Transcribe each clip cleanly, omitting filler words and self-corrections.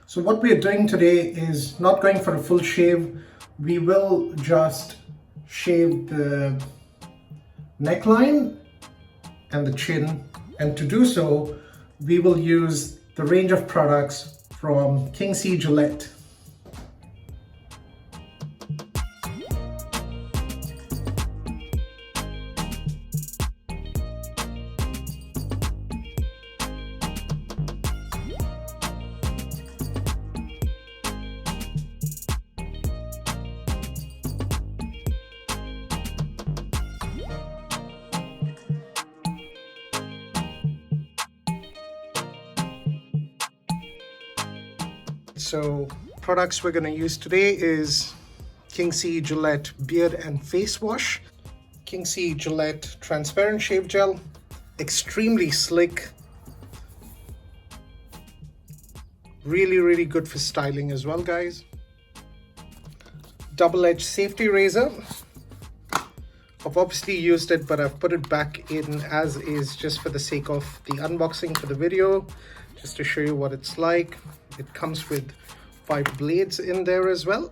So what we are doing today is not going for a full shave. We will just shave the neckline and the chin, and to do so we will use the range of products from King C Gillette. So products we're going to use today is King C Gillette Beard and Face Wash, King C Gillette Transparent Shave Gel, extremely slick, really good for styling as well, guys. Double-edged safety razor. I've obviously used it, but I've put it back in as is just for the sake of the unboxing for the video, just to show you what it's like. It comes with 5 blades in there as well.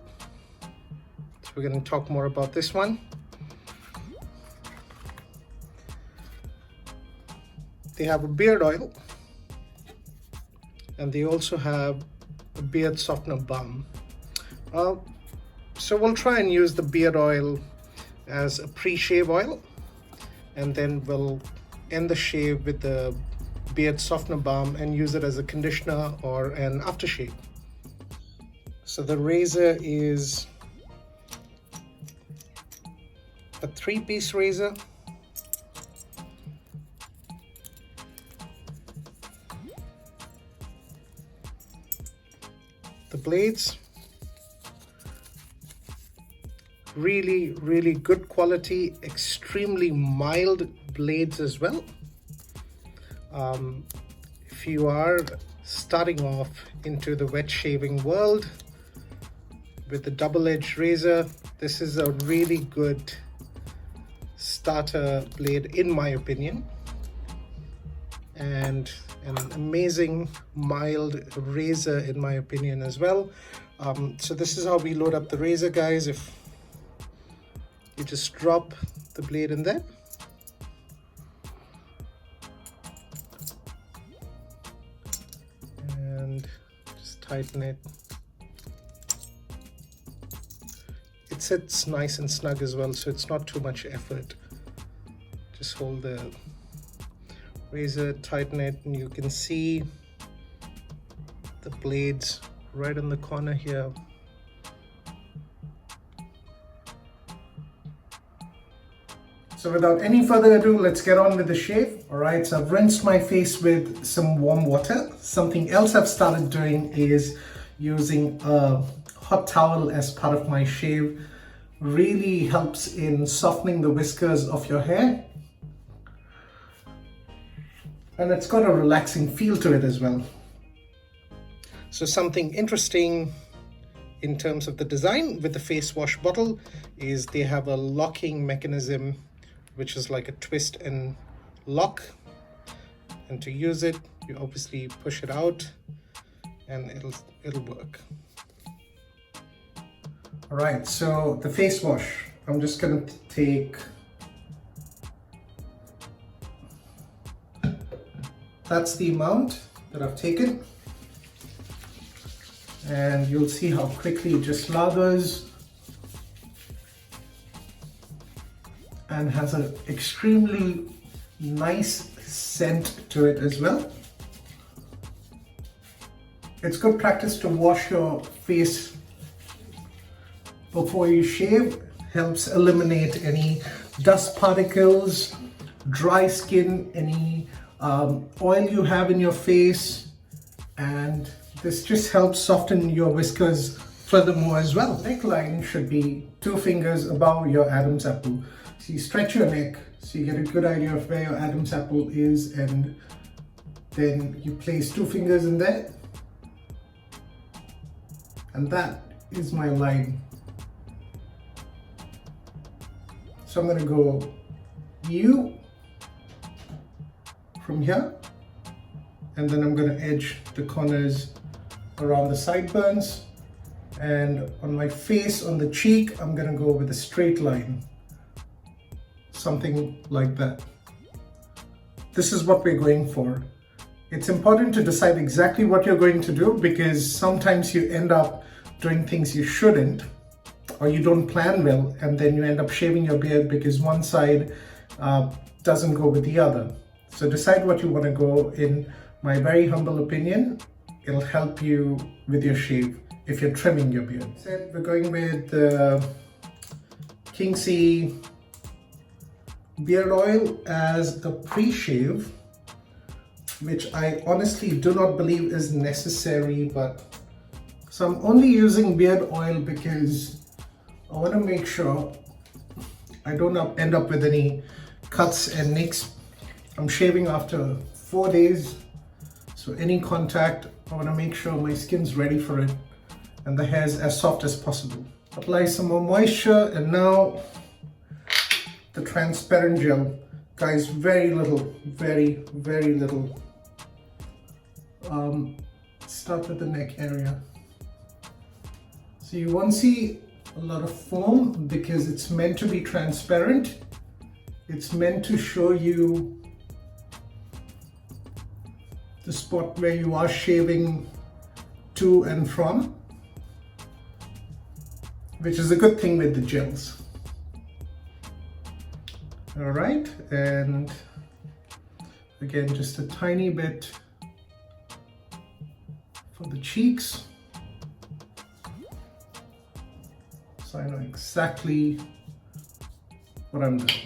So we're going to talk more about this one. They have a beard oil, and they also have a beard softener balm. So we'll try and use the beard oil as a pre-shave oil, and then we'll end the shave with the beard softener balm and use it as a conditioner or an aftershave. So the razor is a 3-piece razor. The blades, really good quality, extremely mild blades as well. If you are starting off into the wet shaving world with the double-edged razor, this is a really good starter blade in my opinion, and an amazing mild razor in my opinion as well. So this is how we load up the razor, guys. If you just drop the blade in there, and just tighten it. It sits nice and snug as well, so it's not too much effort. Just hold the razor, tighten it, and you can see the blades right in the corner here. So without any further ado, let's get on with the shave. Alright, so I've rinsed my face with some warm water. Something else I've started doing is using a hot towel as part of my shave. Really helps in softening the whiskers of your hair. And it's got a relaxing feel to it as well. So something interesting in terms of the design with the face wash bottle is they have a locking mechanism, which is like a twist and lock, and to use it you obviously push it out and it'll work. All right, so the face wash, I'm just gonna take, that's the amount that I've taken, and you'll see how quickly it just lathers and has an extremely nice scent to it as well. It's good practice to wash your face before you shave. Helps eliminate any dust particles, dry skin, any oil you have in your face, and this just helps soften your whiskers furthermore as well. Neckline should be 2 fingers above your Adam's apple. So you stretch your neck so you get a good idea of where your Adam's apple is, and then you place 2 fingers in there, and that is my line. So I'm going to go U from here, and then I'm going to edge the corners around the sideburns, and on my face, on the cheek, I'm gonna go with a straight line, something like that. This is what we're going for. It's important to decide exactly what you're going to do, because sometimes you end up doing things you shouldn't, or you don't plan well, and then you end up shaving your beard because one side doesn't go with the other. So decide what you want to go. In my very humble opinion, it'll help you with your shave if you're trimming your beard. So we're going with King's beard oil as a pre-shave, which I honestly do not believe is necessary, but so I'm only using beard oil because I want to make sure I don't end up with any cuts and nicks. I'm shaving after 4 days, so any contact, I want to make sure my skin's ready for it and the hair is as soft as possible. Apply some more moisture, and now the transparent gel. Guys, very little, very little. Start with the neck area. So you won't see a lot of foam because it's meant to be transparent. It's meant to show you the spot where you are shaving to and from, which is a good thing with the gels. All right, and again, just a tiny bit for the cheeks, so I know exactly what I'm doing.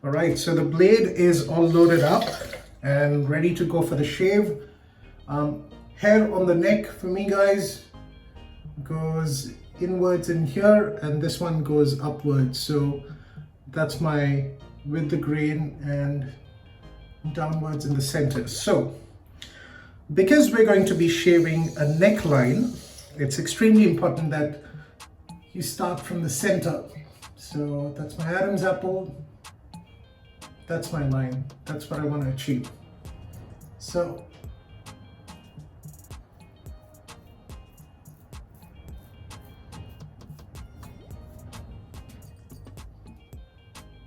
All right, so the blade is all loaded up and ready to go for the shave. Hair on the neck for me, guys, goes inwards in here, and this one goes upwards. So that's my with the grain and downwards in the center. So because we're going to be shaving a neckline, it's extremely important that you start from the center. So that's my Adam's apple. That's my line. That's what I want to achieve. So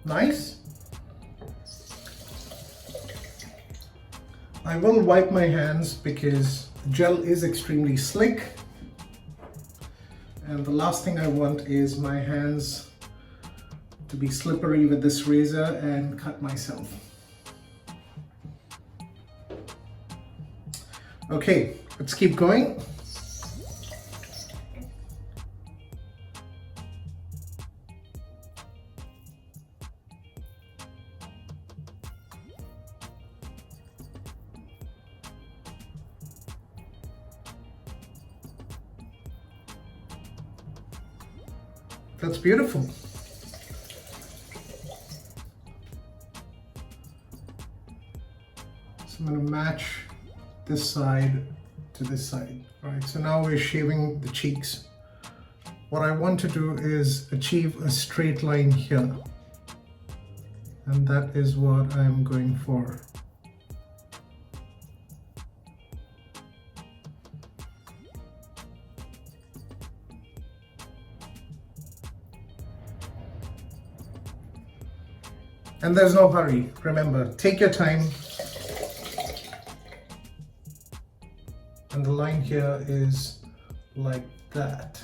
nice. I will wipe my hands because the gel is extremely slick, and the last thing I want is my hands to be slippery with this razor and cut myself. Okay, let's keep going. That's beautiful. So I'm going to match this side to this side. All right, so now we're shaving the cheeks. What I want to do is achieve a straight line here, and that is what I'm going for. And there's no hurry. Remember, take your time. And the line here is like that.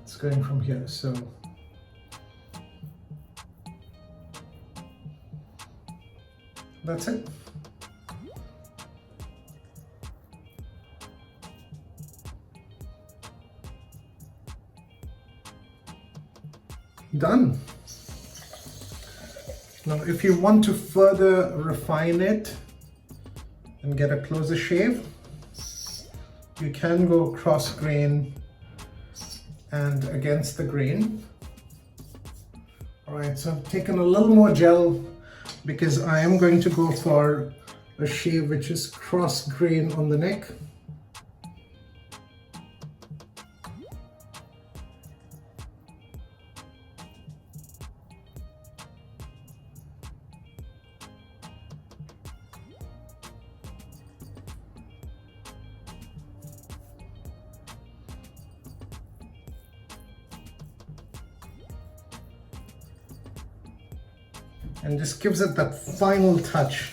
It's going from here, so. That's it. Done. Now, if you want to further refine it and get a closer shave, you can go cross grain and against the grain. All right, so I've taken a little more gel because I am going to go for a shave which is cross grain on the neck. and just gives it that final touch.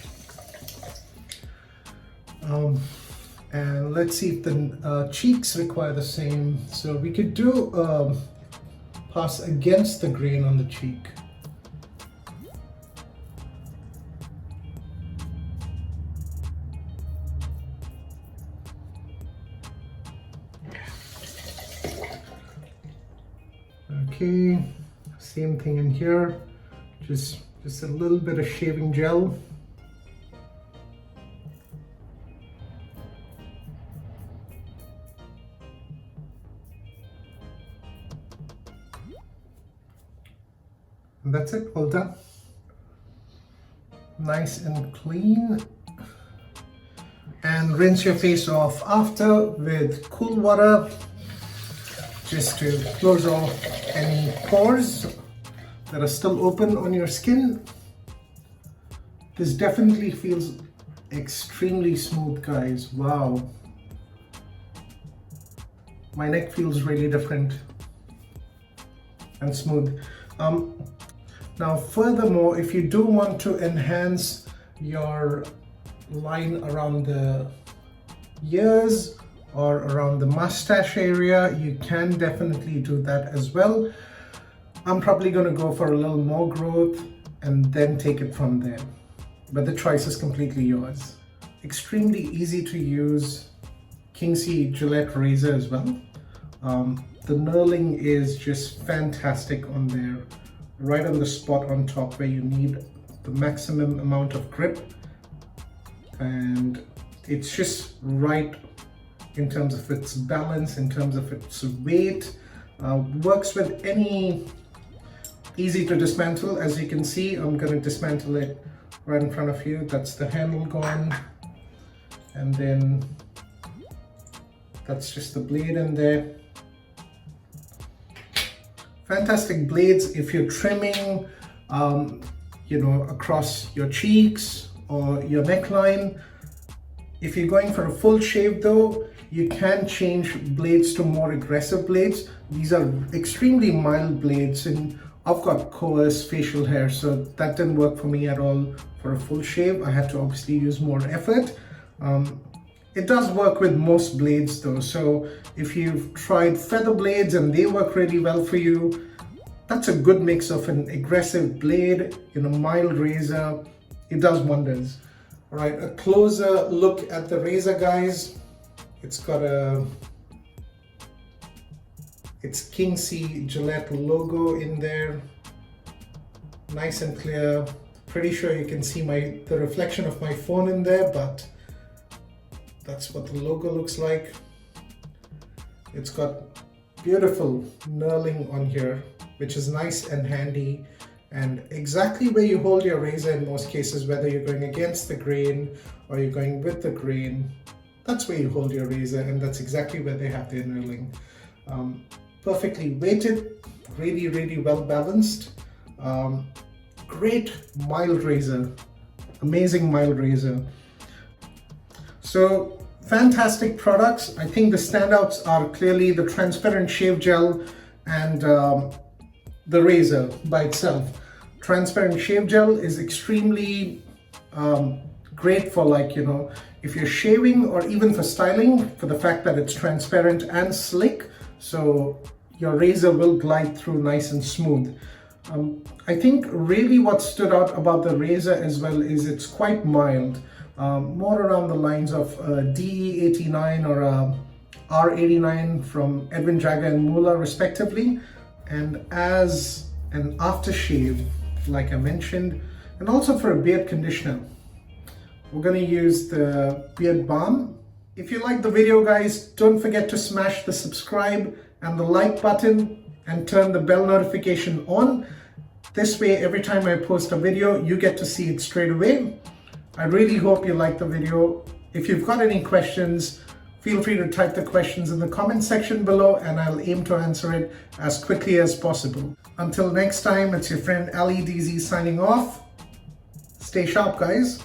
And let's see if the cheeks require the same. So we could do pass against the grain on the cheek. Okay, same thing in here. Just a little bit of shaving gel. And that's it, all done. Nice and clean. And rinse your face off after with cool water, just to close off any pores that are still open on your skin. This definitely feels extremely smooth, guys. Wow. My neck feels really different and smooth. Now furthermore, if you do want to enhance your line around the ears or around the mustache area, you can definitely do that as well. I'm probably going to go for a little more growth and then take it from there, but the choice is completely yours. Extremely easy to use Kingsey Gillette Razor as well. The knurling is just fantastic on there, right on the spot on top where you need the maximum amount of grip, and it's just right in terms of its balance, in terms of its weight. Works with any, easy to dismantle. As you can see, I'm going to dismantle it right in front of you. That's the handle gone, and then that's just the blade in there. Fantastic blades if you're trimming, across your cheeks or your neckline. If you're going for a full shave though, you can change blades to more aggressive blades. These are extremely mild blades, and I've got coarse facial hair, so that didn't work for me at all for a full shave. I had to obviously use more effort. It does work with most blades though, so if you've tried feather blades and they work really well for you, that's a good mix of an aggressive blade in a mild razor. It does wonders. All right, a closer look at the razor, guys. It's got it's Kingsey Gillette logo in there, nice and clear. Pretty sure you can see the reflection of my phone in there, but that's what the logo looks like. It's got beautiful knurling on here, which is nice and handy, and exactly where you hold your razor in most cases, whether you're going against the grain or you're going with the grain, that's where you hold your razor, and that's exactly where they have their knurling. Perfectly weighted, really, really well balanced. Great mild razor, amazing mild razor. So fantastic products. I think the standouts are clearly the transparent shave gel and the razor by itself. Transparent shave gel is extremely great for, if you're shaving or even for styling, for the fact that it's transparent and slick, so your razor will glide through nice and smooth. I think really what stood out about the razor as well is it's quite mild, more around the lines of DE89 or R89 from Edwin Jagger and Muller respectively. And as an aftershave, like I mentioned, and also for a beard conditioner, we're going to use the beard balm. If you like the video, guys, don't forget to smash the subscribe and the like button and turn the bell notification on. This way, every time I post a video, you get to see it straight away. I really hope you like the video. If you've got any questions, feel free to type the questions in the comment section below, and I'll aim to answer it as quickly as possible. Until next time, it's your friend Ali DZ signing off. Stay sharp, guys.